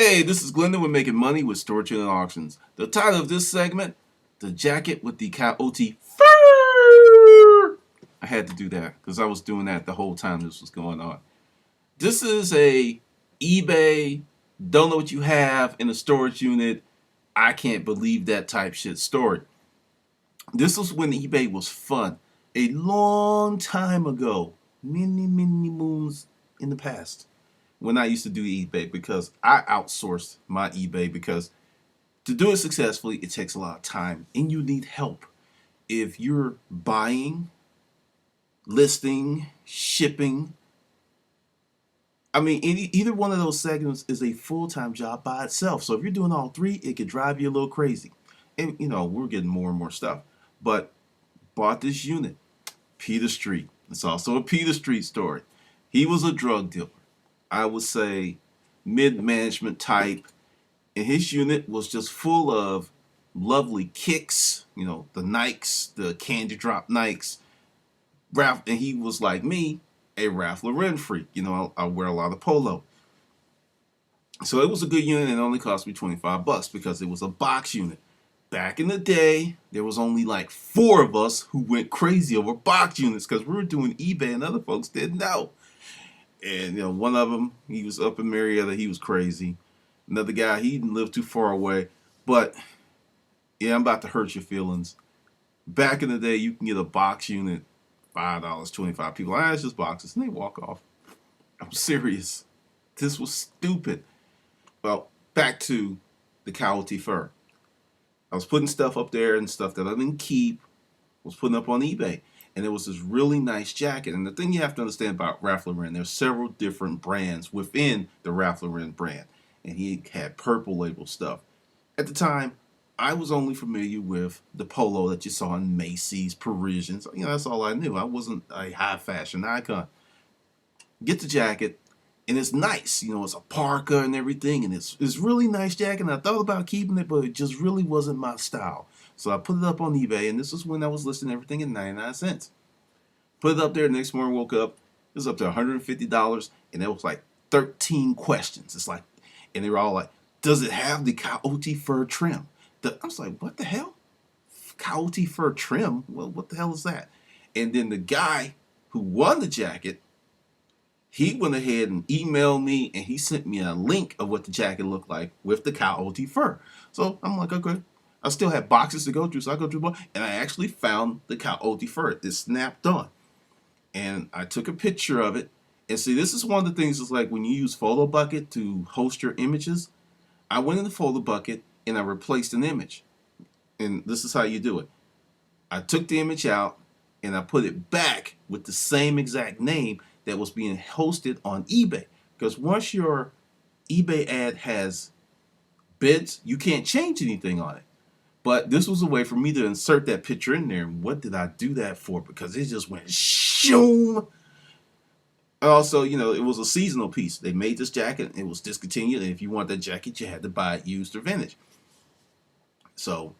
Hey, this is Glendon. We're making money with storage unit auctions. The title of this segment, the jacket with the Coyote Fur. I had to do that because I was doing that the whole time this was going on. This is a eBay, don't know what you have in a storage unit. I can't believe that type shit story. This was when eBay was fun. A long time ago. Many moons in the past when I used to do eBay because I outsourced my eBay because to do it successfully, it takes a lot of time and you need help. If you're buying, listing, shipping, I mean, either one of those segments is a full-time job by itself. So if you're doing all three, it could drive you a little crazy. And, we're getting more and more stuff. But bought this unit, Peter Street. It's also a Peter Street story. He was a drug dealer. I would say mid-management type, and his unit was just full of lovely kicks, the Nikes, the candy drop Nikes. Ralph, and he was like me, a Ralph Lauren freak. I wear a lot of polo. So it was a good unit and it only cost me $25 because it was a box unit. Back in the day, there was only like 4 of us who went crazy over box units because we were doing eBay and other folks didn't know. And one of them, he was up in Marietta, he was crazy. Another guy, he didn't live too far away. But yeah, I'm about to hurt your feelings. Back in the day, you can get a box unit, $5, 25 people. It's just boxes, and they walk off. I'm serious. This was stupid. Well, back to the Coyote Fur. I was putting stuff up there and stuff that I didn't keep, was putting up on eBay. And it was this really nice jacket. And the thing you have to understand about Ralph Lauren, there's several different brands within the Ralph Lauren brand. And he had purple label stuff. At the time, I was only familiar with the polo that you saw in Macy's, Parisians. That's all I knew. I wasn't a high fashion icon. Get the jacket, and it's nice. It's a parka and everything, and it's really nice jacket. And I thought about keeping it, but it just really wasn't my style. So I put it up on eBay, and this is when I was listing everything at 99 cents. Put it up there. The next morning, woke up. It was up to $150, and it was like 13 questions. It's like, and they were all like, "Does it have the Coyote Fur Trim?" I was like, "What the hell? Coyote Fur Trim? Well, what the hell is that?" And then the guy who won the jacket, he went ahead and emailed me, and he sent me a link of what the jacket looked like with the Coyote Fur. So I'm like, okay. I still had boxes to go through, so I go through, and I actually found the Coyote Fur. It snapped on, and I took a picture of it. And see, this is one of the things. Is like when you use Photo Bucket to host your images. I went in the Photo Bucket and I replaced an image, and this is how you do it. I took the image out and I put it back with the same exact name that was being hosted on eBay. Because once your eBay ad has bids, you can't change anything on it. But this was a way for me to insert that picture in there. And what did I do that for? Because it just went shoom. Also, it was a seasonal piece. They made this jacket. It was discontinued. And if you want that jacket, you had to buy it used or vintage. So,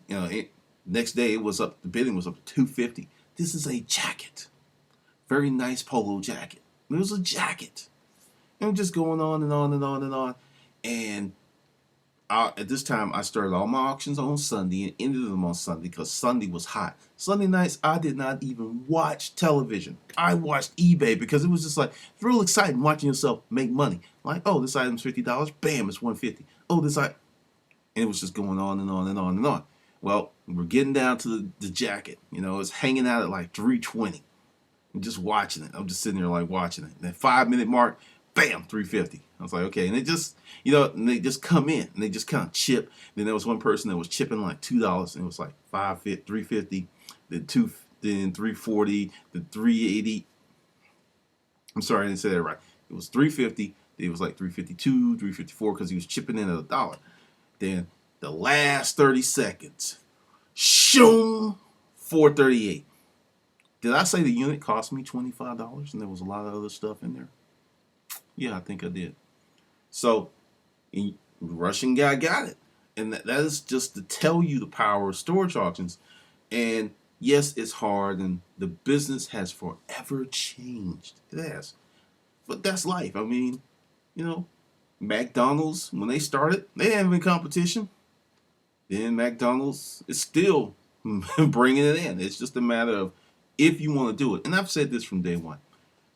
next day it was up. The bidding was up to $250. This is a jacket. Very nice polo jacket. It was a jacket. And just going on and on and on and on. And at this time, I started all my auctions on Sunday and ended them on Sunday because Sunday was hot. Sunday nights, I did not even watch television. I watched eBay because it was just like, it's real exciting watching yourself make money. Like, oh, this item's $50. Bam, it's $150. Oh, this item. And it was just going on and on and on and on. Well, we're getting down to the jacket. It's hanging out at like 320. I'm just watching it. I'm just sitting there like watching it. And that 5-minute mark, bam, 350. I was like, okay. And they just, and they just come in and they just kind of chip. Then there was one person that was chipping like $2 and it was like 350, then 340, then 380. I'm sorry, I didn't say that right. It was 350. It was like 352, 354 because he was chipping in at $1. Then the last 30 seconds, shoom, 438. Did I say the unit cost me $25 and there was a lot of other stuff in there? Yeah, I think I did. So, the Russian guy got it. And that is just to tell you the power of storage auctions. And yes, it's hard and the business has forever changed. It has. But that's life. I mean, McDonald's, when they started, they didn't have any competition. Then McDonald's is still bringing it in. It's just a matter of if you want to do it. And I've said this from day one.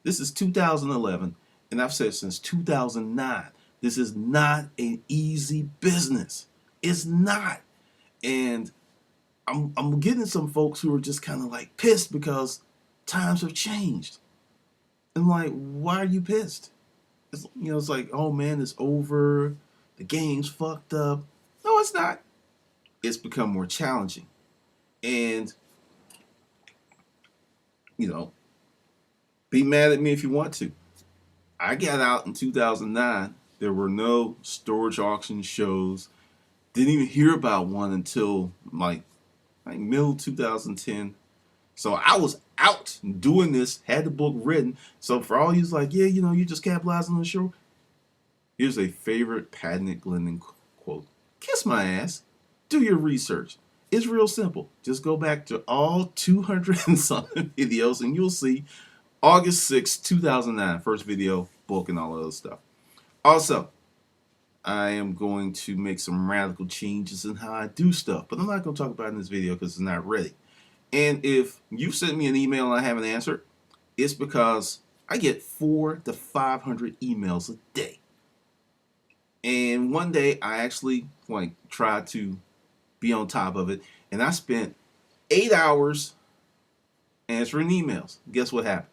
This is 2011, and I've said since 2009, this is not an easy business. It's not. And I'm getting some folks who are just kind of like pissed because times have changed. I'm like, why are you pissed? It's like, oh man, it's over. The game's fucked up. No, it's not. It's become more challenging. And, you know, be mad at me if you want to. I got out in 2009. There were no storage auction shows. Didn't even hear about one until like middle 2010. So I was out doing this, had the book written. So for all you's like, yeah, you just capitalizing on the show. Here's a favorite patented Glendon quote. Kiss my ass. Do your research. It's real simple. Just go back to all 200 and something videos and you'll see August 6, 2009, first video, book, and all that other stuff. Also, I am going to make some radical changes in how I do stuff, but I'm not going to talk about it in this video because it's not ready. And if you sent me an email and I haven't answered, it's because I get 400 to 500 emails a day. And one day I actually tried to be on top of it, and I spent 8 hours answering emails. Guess what happened?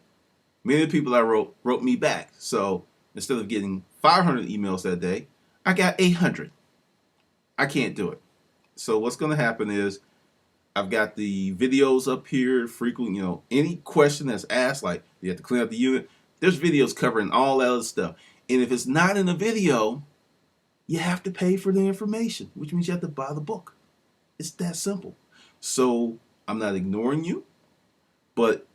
Many of the people I wrote me back. So instead of getting 500 emails that day, I got 800. I can't do it. So what's going to happen is I've got the videos up here frequently, any question that's asked, like you have to clean up the unit, there's videos covering all that other stuff. And if it's not in a video, you have to pay for the information, which means you have to buy the book. It's that simple. So I'm not ignoring you, but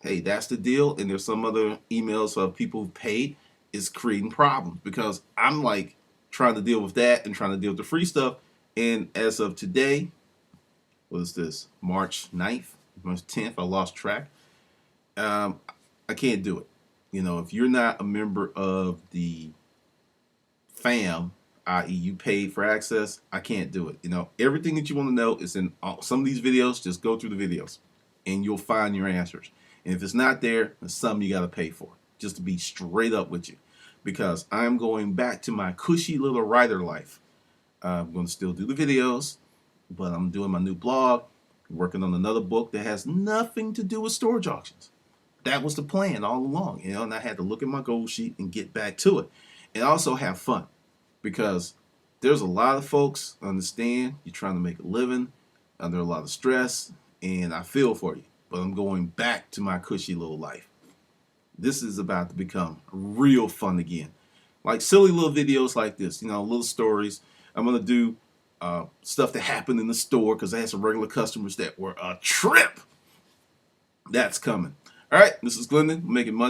hey, that's the deal. And there's some other emails of people who paid. Is creating problems because I'm like trying to deal with that and trying to deal with the free stuff. And as of today, what is this? March 9th, March 10th, I lost track. I can't do it. If you're not a member of the fam, i.e. you paid for access, I can't do it. Everything that you want to know is in some of these videos. Just go through the videos and you'll find your answers. And if it's not there, there's something you got to pay for. Just to be straight up with you, because I'm going back to my cushy little writer life. I'm going to still do the videos, but I'm doing my new blog, working on another book that has nothing to do with storage auctions. That was the plan all along, and I had to look at my goal sheet and get back to it, and also have fun, because there's a lot of folks, understand, you're trying to make a living under a lot of stress, and I feel for you, but I'm going back to my cushy little life. This is about to become real fun again. Like silly little videos like this, little stories. I'm going to do stuff that happened in the store because I had some regular customers that were a trip. That's coming. All right, this is Glendon, making money.